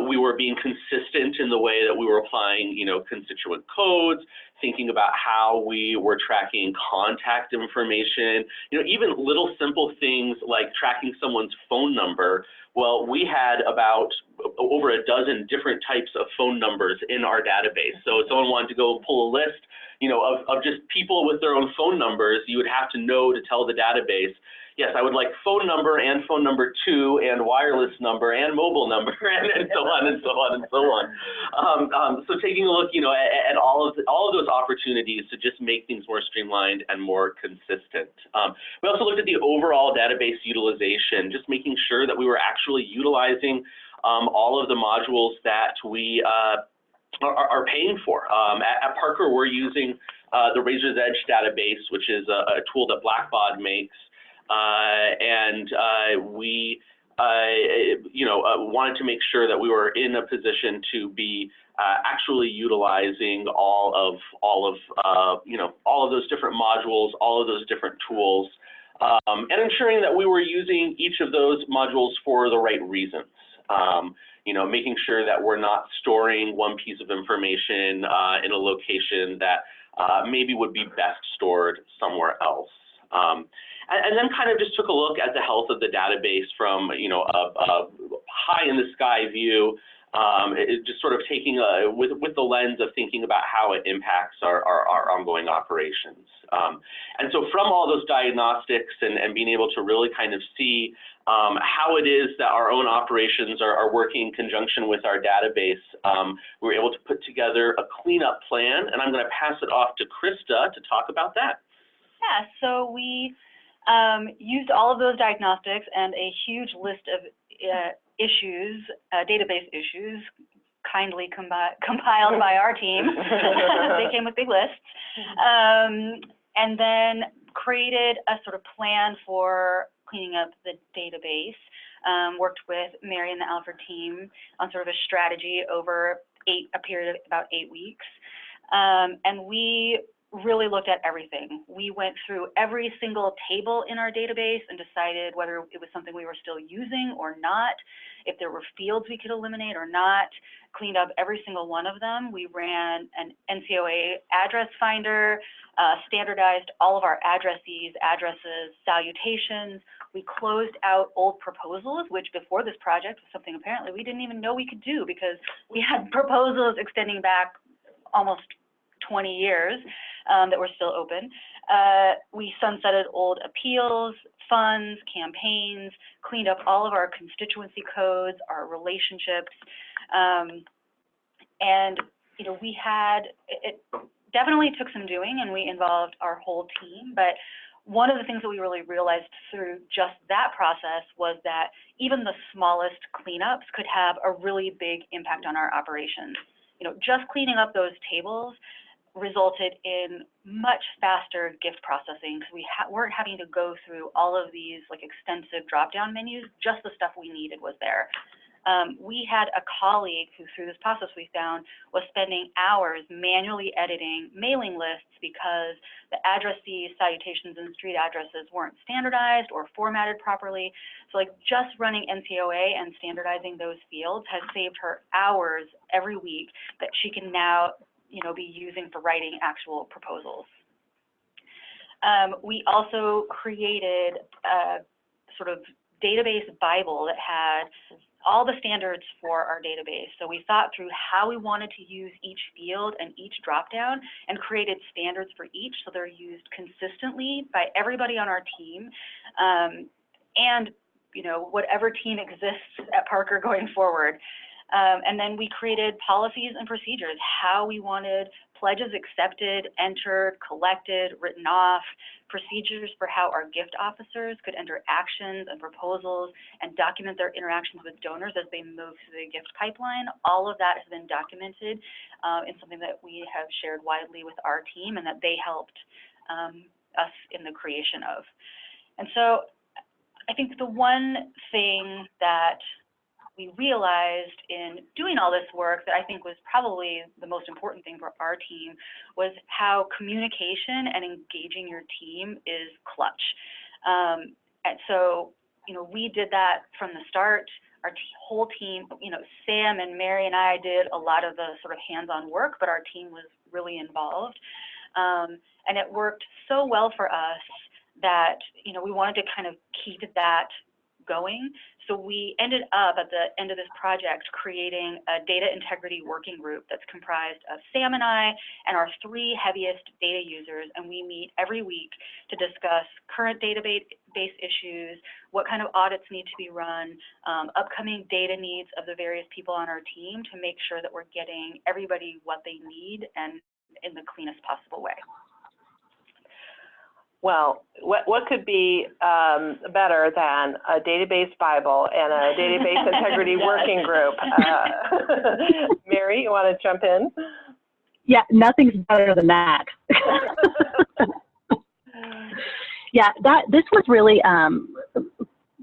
we were being consistent in the way that we were applying, you know, constituent codes, thinking about how we were tracking contact information, you know, even little simple things like tracking someone's phone number. Well, we had about over a dozen different types of phone numbers in our database. So if someone wanted to go pull a list, you know, of just people with their own phone numbers, you would have to know to tell the database, yes, I would like phone number and phone number 2 and wireless number and mobile number and so on and so on and so on. So taking a look, at all of those opportunities to just make things more streamlined and more consistent. We also looked at the overall database utilization, just making sure that we were actually utilizing all of the modules that we are paying for. At Parker, we're using the Razor's Edge database, which is a tool that Blackbaud makes, and we wanted to make sure that we were in a position to be actually utilizing all of those different modules, all of those different tools, and ensuring that we were using each of those modules for the right reasons. Making sure that we're not storing one piece of information in a location that maybe would be best stored somewhere else. And then kind of just took a look at the health of the database from, a high in the sky view, just sort of taking with the lens of thinking about how it impacts our ongoing operations. And so from all those diagnostics and being able to really kind of see how it is that our own operations are working in conjunction with our database, we were able to put together a cleanup plan, and I'm going to pass it off to Krista to talk about that. Yeah, so we used all of those diagnostics and a huge list of issues, database issues, kindly compiled by our team. They came with big lists. And then created a sort of plan for cleaning up the database. Worked with Mary and the Alfred team on sort of a strategy over a period of about 8 weeks. And we really looked at everything. We went through every single table in our database and decided whether it was something we were still using or not, if there were fields we could eliminate or not, cleaned up every single one of them. We ran an NCOA address finder, standardized all of our addresses, salutations. We closed out old proposals, which before this project was something apparently we didn't even know we could do because we had proposals extending back almost 20 years that were still open. We sunsetted old appeals, funds, campaigns, cleaned up all of our constituency codes, our relationships, and we had, it definitely took some doing and we involved our whole team, but one of the things that we really realized through just that process was that even the smallest cleanups could have a really big impact on our operations. Just cleaning up those tables resulted in much faster gift processing because we weren't having to go through all of these extensive drop-down menus. Just the stuff we needed was there. We had a colleague who, through this process we found, was spending hours manually editing mailing lists because the addresses, salutations, and street addresses weren't standardized or formatted properly. So just running NCOA and standardizing those fields has saved her hours every week that she can now be using for writing actual proposals. We also created a sort of database Bible that had all the standards for our database. So we thought through how we wanted to use each field and each dropdown and created standards for each so they're used consistently by everybody on our team. And whatever team exists at Parker going forward. And then we created policies and procedures, how we wanted pledges accepted, entered, collected, written off, procedures for how our gift officers could enter actions and proposals and document their interactions with donors as they move through the gift pipeline. All of that has been documented in something that we have shared widely with our team and that they helped us in the creation of. And so I think the one thing that we realized in doing all this work that I think was probably the most important thing for our team was how communication and engaging your team is clutch. And so, we did that from the start. Our whole team, Sam and Mary and I did a lot of the sort of hands-on work, but our team was really involved. And it worked so well for us that, we wanted to kind of keep that going. So we ended up at the end of this project creating a data integrity working group that's comprised of Sam and I and our 3 heaviest data users, and we meet every week to discuss current database issues, what kind of audits need to be run, upcoming data needs of the various people on our team to make sure that we're getting everybody what they need and in the cleanest possible way. Well, what could be better than a database Bible and a database integrity working group? Mary, you want to jump in? Yeah, nothing's better than that. Yeah, this was really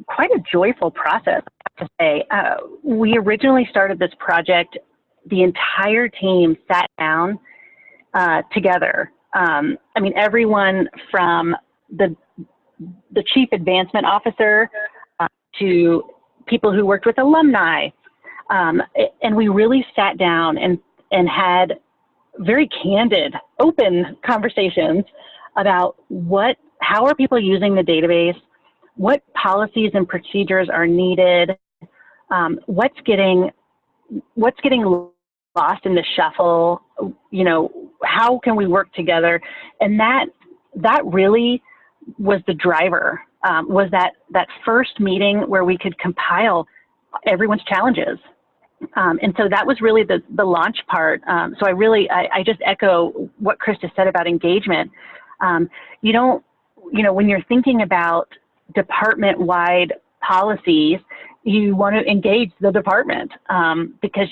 quite a joyful process, I have to say. We originally started this project, the entire team sat down together. I mean, everyone from the chief advancement officer to people who worked with alumni, and we really sat down and had very candid, open conversations about how are people using the database, what policies and procedures are needed, what's getting lost in the shuffle, you know, how can we work together? And that really was the driver, was that first meeting where we could compile everyone's challenges. And so that was really the launch part. So I just echo what Krista said about engagement. When you're thinking about department-wide policies, you want to engage the department because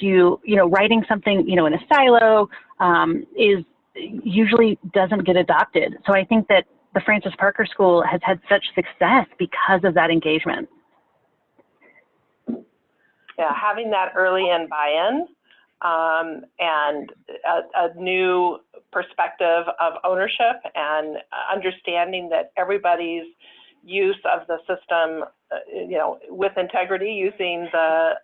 writing something in a silo usually doesn't get adopted. So I think that the Francis Parker School has had such success because of that engagement. Yeah, having that early in buy-in and a new perspective of ownership and understanding that everybody's use of the system, with integrity, using the,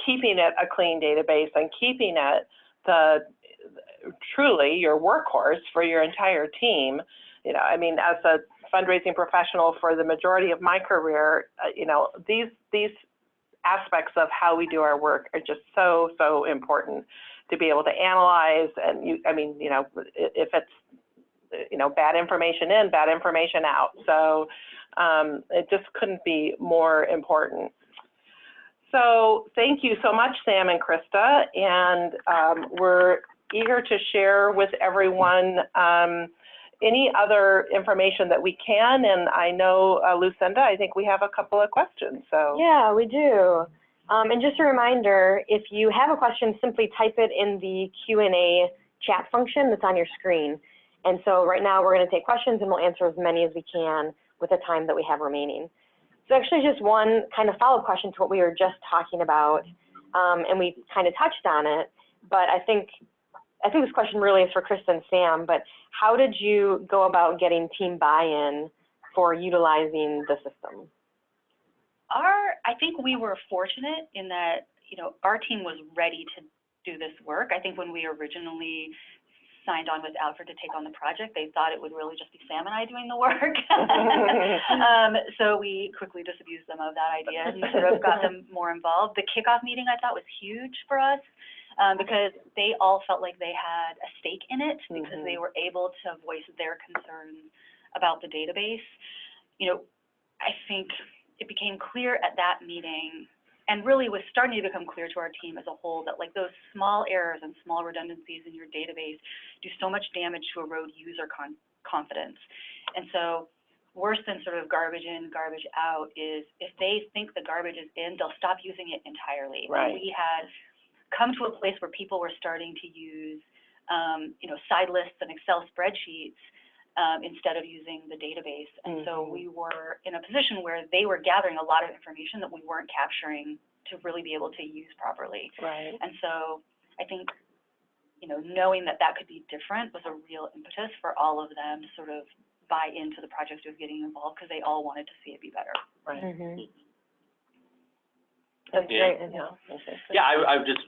keeping it a clean database and keeping it truly your workhorse for your entire team. As a fundraising professional for the majority of my career, these aspects of how we do our work are just so important to be able to analyze. And if it's bad information in, bad information out. So it just couldn't be more important. So thank you so much, Sam and Krista. And we're eager to share with everyone any other information that we can. And I know, Lucinda, I think we have a couple of questions. So yeah, we do. And just a reminder, if you have a question, simply type it in the Q&A chat function that's on your screen. And so right now we're going to take questions and we'll answer as many as we can with the time that we have remaining. So actually just one kind of follow-up question to what we were just talking about, and we kind of touched on it, but I think this question really is for Krista and Sam, but how did you go about getting team buy-in for utilizing the system? I think we were fortunate in that, our team was ready to do this work. I think when we originally signed on with Alfred to take on the project, they thought it would really just be Sam and I doing the work. So we quickly disabused them of that idea and sort of got them more involved. The kickoff meeting I thought was huge for us because they all felt like they had a stake in it because they were able to voice their concerns about the database. I think it became clear at that meeting, and really was starting to become clear to our team as a whole, that like those small errors and small redundancies in your database do so much damage to erode user confidence. And so worse than sort of garbage in, garbage out is if they think the garbage is in, they'll stop using it entirely. Right. We had come to a place where people were starting to use side lists and Excel spreadsheets instead of using the database. And so we were in a position where they were gathering a lot of information that we weren't capturing to really be able to use properly. Right. And so I think, knowing that that could be different was a real impetus for all of them to sort of buy into the project of getting involved because they all wanted to see it be better. Right. That's Yeah. great. Yeah, I just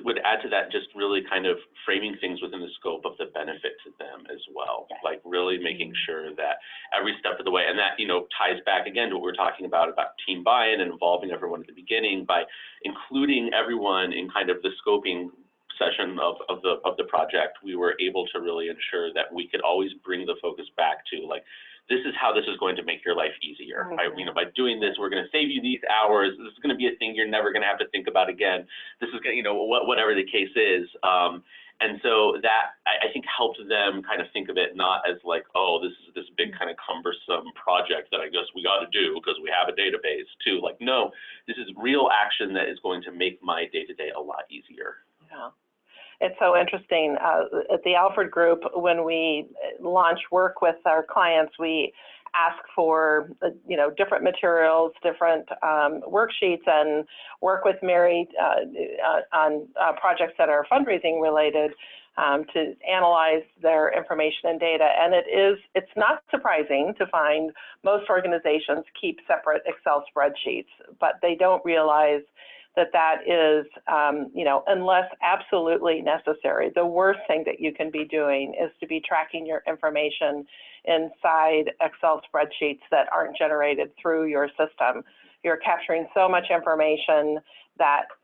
would add to that, just really kind of framing things within the scope of the benefit to them as well, like really making sure that every step of the way, and that, you know, ties back again to what we're talking about team buy-in and involving everyone at the beginning by including everyone in kind of the scoping session of the project. We were able to really ensure that we could always bring the focus back to, like, this is how this is going to make your life easier. You know, by doing this, we're going to save you these hours. This is going to be a thing you're never going to have to think about again. This is going to, you know, whatever the case is. And so that, I think, helped them kind of think of it not as like, oh, this is this big kind of cumbersome project that I guess we got to do because we have a database, to like, no, this is real action that is going to make my day-to-day a lot easier. Yeah. It's so interesting. At the Alfred Group, when we launch work with our clients, we ask for, you know, different materials, different worksheets, and work with Mary on projects that are fundraising related to analyze their information and data. And it's not surprising to find most organizations keep separate Excel spreadsheets, but they don't realize that is, you know, unless absolutely necessary, the worst thing that you can be doing is to be tracking your information inside Excel spreadsheets that aren't generated through your system. You're capturing so much information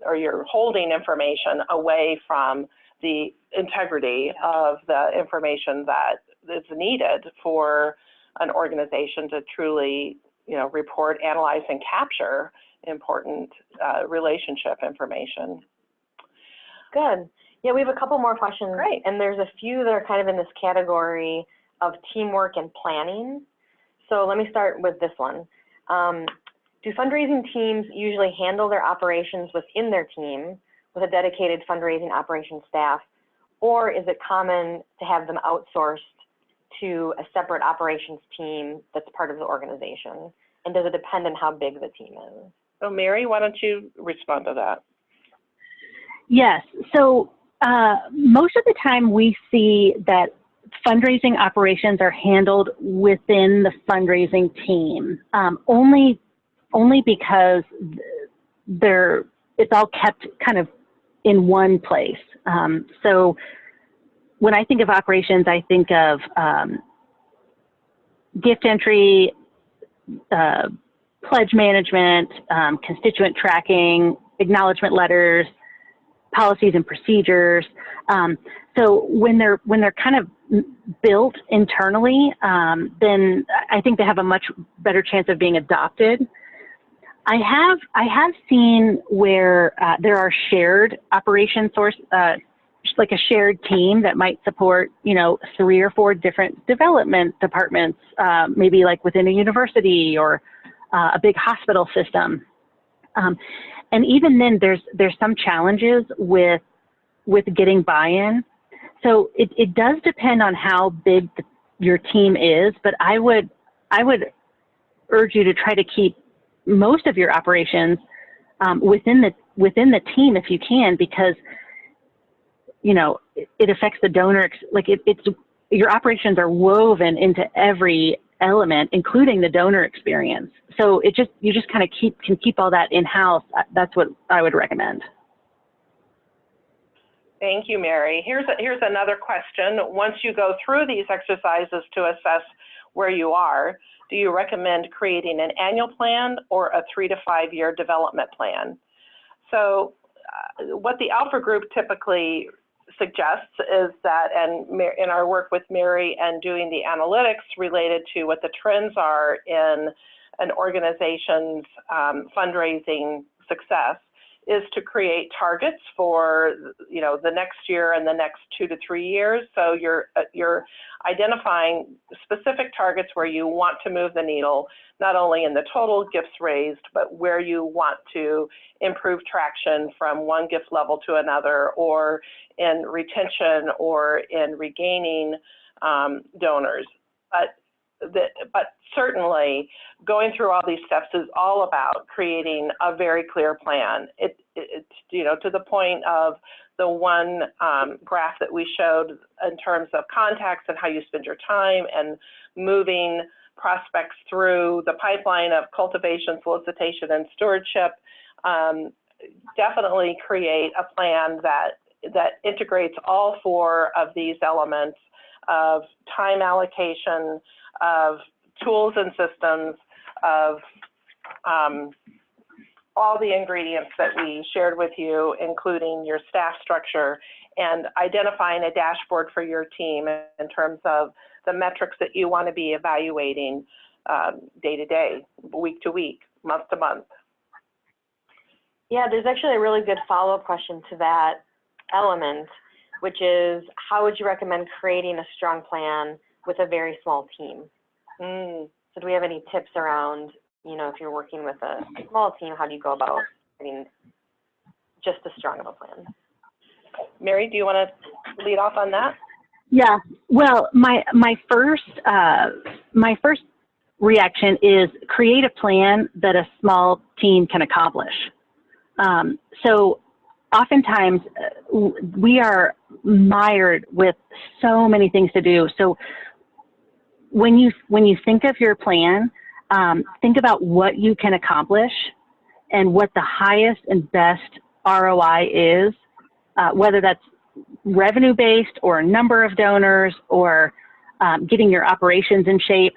or you're holding information away from the integrity of the information that is needed for an organization to truly, you know, report, analyze, and capture important relationship information. Good. Yeah, we have a couple more questions. Great. And there's a few that are kind of in this category of teamwork and planning. So let me start with this one. Do fundraising teams usually handle their operations within their team with a dedicated fundraising operations staff, or is it common to have them outsourced to a separate operations team that's part of the organization? And does it depend on how big the team is? So Mary, why don't you respond to that? Yes. So most of the time we see that fundraising operations are handled within the fundraising team, only because it's all kept kind of in one place. So when I think of operations, I think of gift entry, pledge management, constituent tracking, acknowledgement letters, policies and procedures. So when they're kind of built internally, then I think they have a much better chance of being adopted. I have seen where there are shared operation like a shared team that might support, you know, 3 or 4 different development departments, maybe like within a university or a big hospital system. And even then there's some challenges with getting buy-in. So it does depend on how big your team is, but I would urge you to try to keep most of your operations within the team if you can, because, you know, it affects the donor, like your operations are woven into every element, including the donor experience. So you just kind of can keep all that in-house. That's what I would recommend. Thank you, Mary. Here's another question. Once you go through these exercises to assess where you are, do you recommend creating an annual plan or a 3 to 5 year development plan? So what the Alpha Group typically suggests is that, and in our work with Mary and doing the analytics related to what the trends are in an organization's fundraising success, is to create targets for, you know, the next year and the next 2 to 3 years. So you're identifying specific targets where you want to move the needle, not only in the total gifts raised, but where you want to improve traction from one gift level to another, or in retention, or in regaining donors. But certainly going through all these steps is all about creating a very clear plan. It's, you know, to the point of the one graph that we showed in terms of contacts and how you spend your time and moving prospects through the pipeline of cultivation, solicitation, and stewardship. Definitely create a plan that that integrates all 4 of these elements of time allocation, of tools and systems, of all the ingredients that we shared with you, including your staff structure, and identifying a dashboard for your team in terms of the metrics that you want to be evaluating day to day, week to week, month to month. Yeah, there's actually a really good follow-up question to that element, which is, how would you recommend creating a strong plan with a very small team? So do we have any tips around, you know, if you're working with a small team, how do you go about getting just as strong of a plan? Mary, do you want to lead off on that? Yeah, well, my first reaction is create a plan that a small team can accomplish. So oftentimes we are mired with so many things to do. So when you think of your plan, think about what you can accomplish and what the highest and best ROI is, whether that's revenue-based or a number of donors or getting your operations in shape.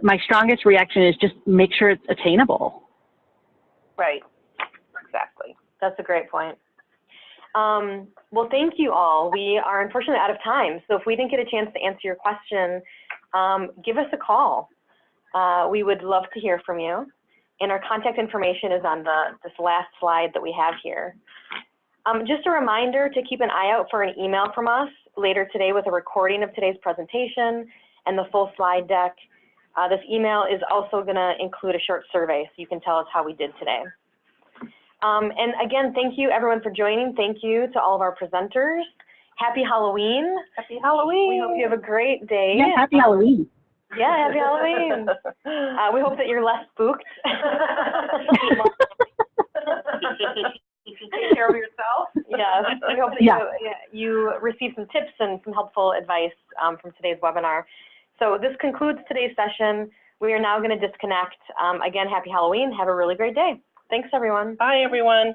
My strongest reaction is just make sure it's attainable. Right, exactly. That's a great point. Well, thank you all. We are unfortunately out of time, so if we didn't get a chance to answer your question, give us a call. We would love to hear from you. And our contact information is on this last slide that we have here. Just a reminder to keep an eye out for an email from us later today with a recording of today's presentation and the full slide deck. This email is also going to include a short survey so you can tell us how we did today. And again, thank you everyone for joining. Thank you to all of our presenters. Happy Halloween. Happy Halloween. We hope you have a great day. Yeah, happy Halloween. Yeah, happy Halloween. We hope that you're less spooked. Take care of yourself. Yes, we hope that you receive some tips and some helpful advice from today's webinar. So this concludes today's session. We are now going to disconnect. Again, happy Halloween. Have a really great day. Thanks, everyone. Bye, everyone.